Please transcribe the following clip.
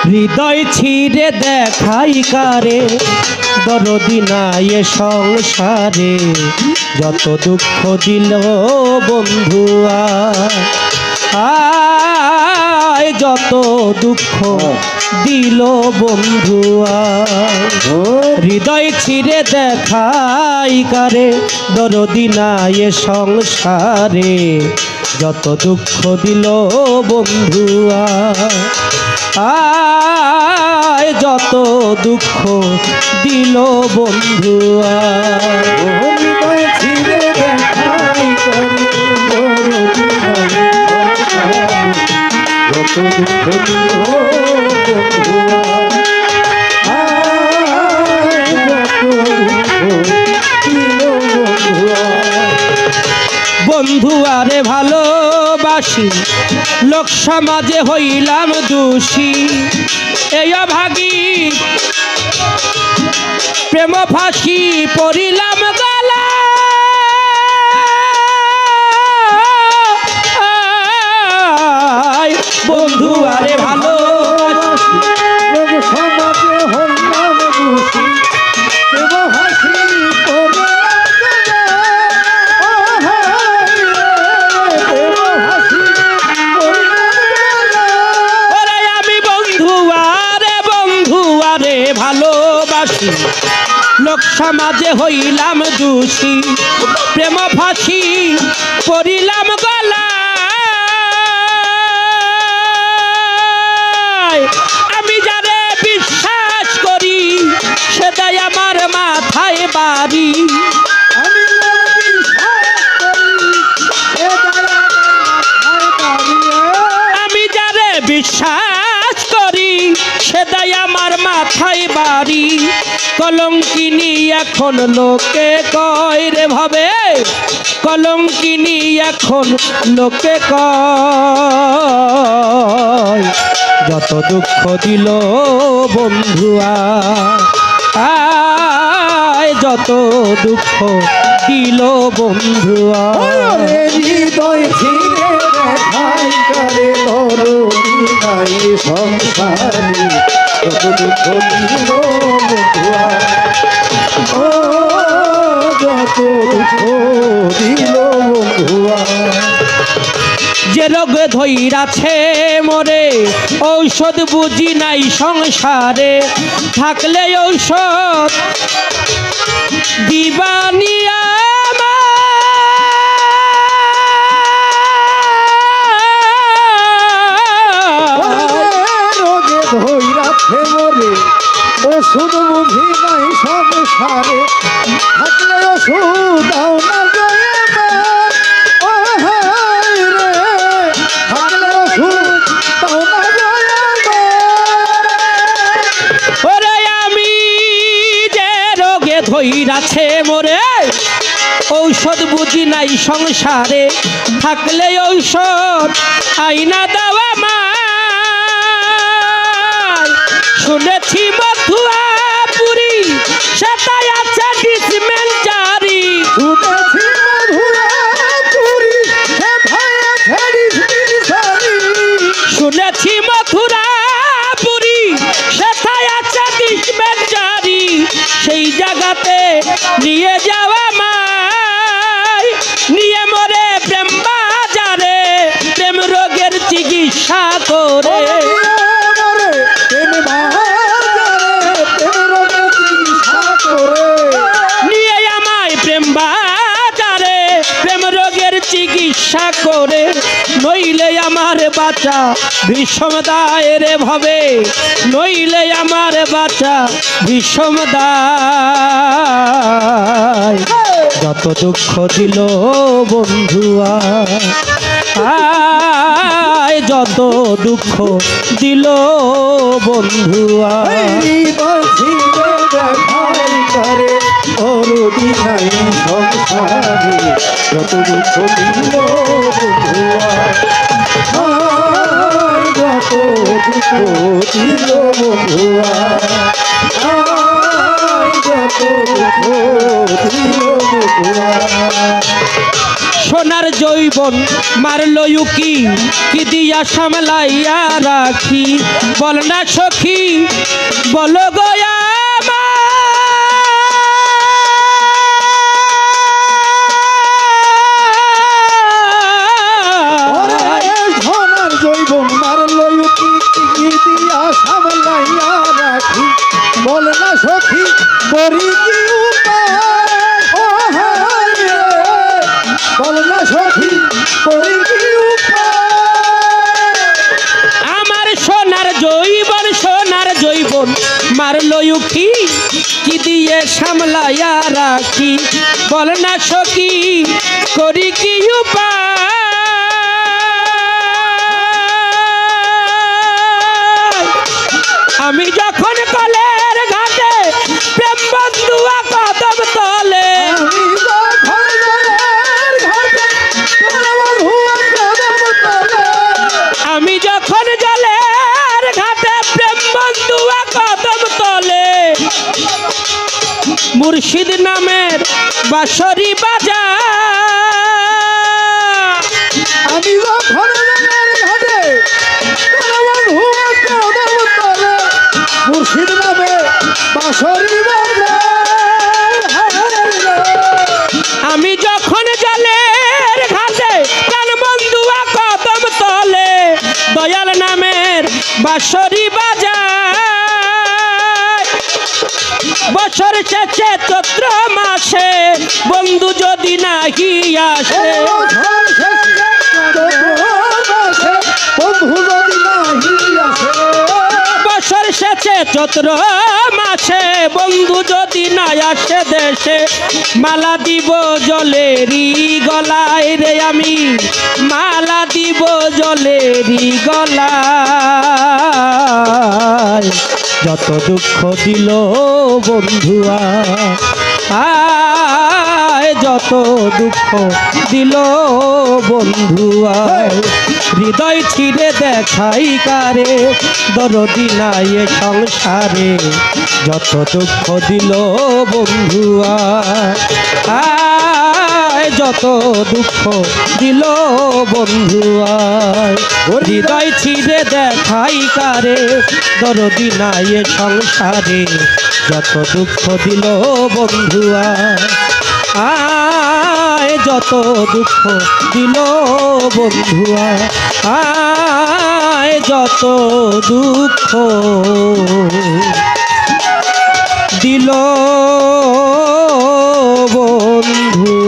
হৃদয় ছিঁড়ে দেখাই কারে দরদি নাই এ সংসারে যত দুঃখ দিল বন্ধুয়া আয় যত দুঃখ দিল বন্ধুয়া হৃদয় ছিঁড়ে দেখাই কারে দরদি নাই এ সংসারে যত দুঃখ দিল বন্ধুয়া আয় যত দুঃখ দিল বন্ধুয়া হৃদয় ছিঁড়ে দেখাই কারে দরদি নাই যত দুঃখ দিল বন্ধুয়া আয় যত দুঃখ দিল বন্ধুয়া বন্ধুয়ারে ভালোবাসি লোক সমাজে হইলাম দোষী এই অভাগী প্রেম ফাঁসি পড়িলাম গলা বন্ধুয়ারে ভালোবাসি লোক সমাজে হইলাম দোষী প্রেম হাসি করে ওরে আমি বন্ধুয়ারে ভালোবাসি লোক সমাজে হইলাম দোষী প্রেম ফাঁসি পড়িলাম গলা আমি যারে বিশ্বাস করি সেটাই আমার মাথায় বাড়ি আমি যারে বিশ্বাস করি সেটাই আমার মাথায় বাড়ি কলঙ্কিনী এখন লোকে কয় রে ভাবে কলঙ্কিনী এখন লোকে কয় যত দুঃখ দিল বন্ধুয়া আয় যত দুঃখ দিল বন্ধুয়া হৃদয় ছিঁড়ে দেখাই কারে দরদি নাই সংসারে যত দুঃখ দিল বন্ধুয়া ও যত দুঃখ দিল বন্ধুয়া যে রোগে ধইরাছে মোরে ঔষধ বুঝি নাই সংসারে থাকলে ঔষধ দিবানিয়া রোগে ধইরাছে মোরে ওষুধ বুঝি নাই সংসারে থাকলে ওষুধ দাও না ওরে আমি যে রোগে ধইরাছে মোরে ঔষধ বুঝি নাই সংসারে থাকলে ঔষধ আইনা দেওয়া মা শুনেছি মথুয়া পুরী সেটাই আছে ডিসমেন্টারি শুনেছি মধুরাপুরী সেটাই আছে ডিসমেন্টারি শুনেছি মথুরাপুরী সেটাই আছে ডিসমেন্টারি সেই জায়গাতে নিয়ে যাওয়া মাই নিয়ে মরে প্রেম বাজারে প্রেম রোগের চিকিৎসা করে নিয়ে আমায় প্রেম বাজারে প্রেম রোগের চিকিৎসা করে নইলে আমার বাচ্চা বিষম দায়ের ভাবে নইলে আমার বাচ্চা বিষম দায় যত দুঃখ দিল বন্ধুয়া আয় যত দুঃখ দিল বন্ধুয়া যত দুঃখ দিল বন্ধুয়া যত দুঃখ দিল বন্ধুয়া যত দুঃখ দিল বন্ধুয়া সোনার জৈবন মারল উকি কি দিয়া সামলাইয়া রাখি বল না সখী বল গয়া সোনার জৈবন মারলো ইউকি কি দিয়া সামলাইয়া রাখি বল না সখী করি কি উপায় ও হায় রে বল না সখী করি কি উপায় আমার সোনার জৈবন মারলো উকি কি দিয়ে সামলাইয়া রাখি বল না সখী করি কি উপায় আমি যখন কলের ঘাটে প্রেম বন্ধুয়া কদম তলে আমি যখন জলের ঘাটে তোমার হুয়া কদম তলে আমি যখন জলের ঘাটে প্রেম বন্ধুয়া কদম তলে মুর্শিদ নামের বাঁশরি বাজা আমি যখন জলের ঘাটে তোমার হুয়া কদম তলে মুর্শিদ নামে বাঁশরি বাজে আমি যখন জলের ঘাটে প্রাণ বন্ধুয়া কদম তলে দয়াল নামের বাঁশরি বাজা বছর শেষে চৈত্র মাসে বন্ধু যদি নাহি আসে বন্ধু যদি নাহি আসে বছর শেষে চৈত্র মাসে বন্ধু যদি না আসে দেশে মালা দিব জলেরি গলায় রে আমি মালা দিব জলেরি গলায় যত দুঃখ দিল বন্ধুয়া আয় যত দুঃখ দিল বন্ধুয়া হৃদয় ছিঁড়ে দেখাই কারে দরদি নাই এ সংসারে যত দুঃখ দিল বন্ধুয়া আয় যত দুঃখ দিল বন্ধুয়া হৃদয় ছিঁড়ে দেখাই কারে দরদি নাই এ সংসারে যত দুঃখ দিল বন্ধুয়া আয় যত দুঃখ দিল বন্ধুয়া আয় যত দুঃখ দিল বন্ধুয়া